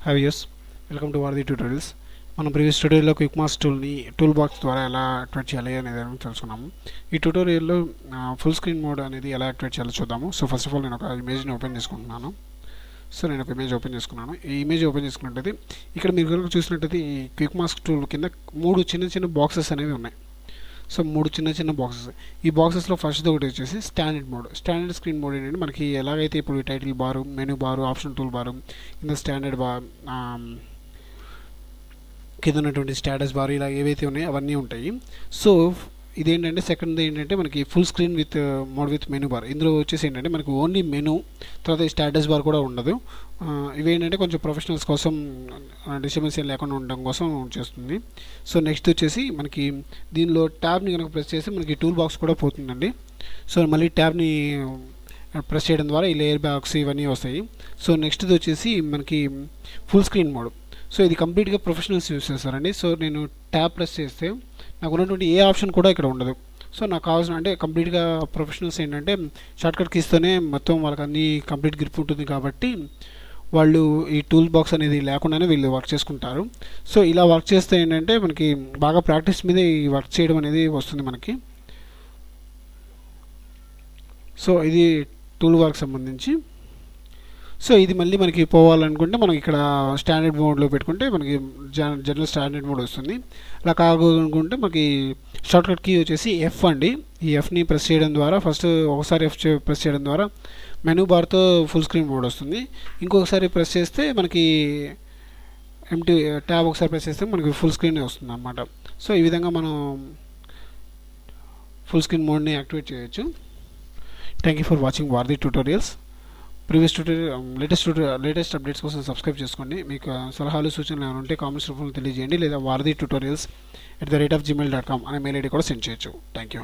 Hi yes welcome to Varadhi tutorials. మనం previous ట్యూటోరియల్లో quick mask tool box ద్వారా ఎలా యాక్టివేట్ చేయాలి అనేది తెలుసుకున్నాము. ఈ ట్యూటోరియల్లో ఫుల్ స్క్రీన్ మోడ్ అనేది ఎలా యాక్టివేట్ చేయాలో చూద్దాము. సో ఫస్ట్ ఆఫ్ ఆల్ నేను ఒక ఇమేజ్ని ఓపెన్ చేసుకుంటున్నాను. సో నేను ఒక ఇమేజ్ ఓపెన్ చేసుకున్నాను. ఈ ఇమేజ్ ఓపెన్ చేసుకున్నట్టయితే ఇక్కడ మీరు కనుక చూసినట్టయితే ఈ క్విక్ మాస్ టూల్ కింద 3 చిన్న బాక్సెస్ అనేవి ఉన్నాయి. సో 3 చిన్న బాక్సెస్. ఈ బాక్సెస్లో ఫస్ట్ ఒకటి వచ్చేసి స్టాండర్డ్ స్క్రీన్ మోడ్ ఏంటంటే మనకి ఎలాగైతే ఇప్పుడు టైటిల్ బారు, మెనూ బారు, ఆప్షన్ టూల్ బారు, కింద స్టాండర్డ్ బార్, కింద ఉన్నటువంటి స్టేటస్ బార్, ఇలా ఏవైతే ఉన్నాయో అవన్నీ ఉంటాయి. సో ఇదేంటంటే సెకండ్ ఏంటంటే మనకి full screen with mode with menu bar. ఇందులో వచ్చేసి ఏంటంటే మనకి ఓన్లీ మెనూ, తర్వాత స్టేటస్ బార్ కూడా ఉండదు. ఇవేంటంటే కొంచెం ప్రొఫెషనల్స్ కోసం డిస్టర్బెన్స్ లేకుండా ఉండడం కోసం చేస్తుంది. సో నెక్స్ట్ వచ్చేసి మనకి దీనిలో ట్యాబ్ని కనుక ప్రెస్ చేస్తే మనకి టూల్ బాక్స్ కూడా పోతుందండి. సో మళ్ళీ ట్యాబ్ని ప్రెస్ చేయడం ద్వారా ఈ లేయర్ బాక్స్ ఇవన్నీ వస్తాయి. సో నెక్స్ట్ వచ్చేసి మనకి ఫుల్ స్క్రీన్ మోడ్. సో ఇది కంప్లీట్గా ప్రొఫెషనల్స్ యూస్ చేస్తారండి. సో నేను ట్యాబ్ ప్రెస్ చేస్తే నాకు ఉన్నటువంటి ఏ ఆప్షన్ కూడా ఇక్కడ ఉండదు. సో నాకు కావాల్సిన అంటే కంప్లీట్గా ప్రొఫెషనల్స్ ఏంటంటే షార్ట్కట్ కీస్తోనే మొత్తం వాళ్ళకి అన్ని కంప్లీట్ గ్రిప్ ఉంటుంది కాబట్టి వాళ్ళు ఈ టూల్ బాక్స్ అనేది లేకుండానే వీళ్ళు వర్క్ చేసుకుంటారు. సో ఇలా వర్క్ చేస్తే ఏంటంటే మనకి బాగా ప్రాక్టీస్ మీద ఈ వర్క్ చేయడం అనేది వస్తుంది మనకి. సో ఇది టూల్ బార్కి సంబంధించి. సో ఇది మళ్ళీ మనకి పోవాలనుకుంటే మనం ఇక్కడ స్టాండర్డ్ మోడ్లో పెట్టుకుంటే మనకి జనరల్ స్టాండర్డ్ మోడ్ వస్తుంది. అలా కావాలనుకుంటే మనకి షార్ట్కట్ కీ వచ్చేసి ఎఫ్ అండి. ఈ ఎఫ్ని ప్రెస్ చేయడం ద్వారా ఫస్ట్ ఒకసారి ఎఫ్ ప్రెస్ చేయడం ద్వారా మెనూ బార్తో ఫుల్ స్క్రీన్ మోడ్ వస్తుంది. ఇంకొకసారి ప్రెస్ చేస్తే మనకి ఎంటీ ట్యాబ్ ఒకసారి ప్రెస్ చేస్తే మనకి ఫుల్ స్క్రీన్ వస్తుంది అన్నమాట. సో ఈ విధంగా మనం ఫుల్ స్క్రీన్ మోడ్ని యాక్టివేట్ చేయొచ్చు. థ్యాంక్ యూ ఫర్ వాచింగ్ వారధి ట్యూటోరియల్స్. ప్రీవియస్ లేటెస్ట్ అప్డేట్స్ కోసం సబ్స్క్రైబ్ చేసుకోండి. మీకు సలహాలు సూచనలు ఏమైనా ఉంటే కామెంట్స్ రూపంలో తెలియజేయండి, లేదా వారధి tutorials@gmail.com అనే మెయిల్ ఐడి కూడా సెండ్ చేయొచ్చు. Thank you.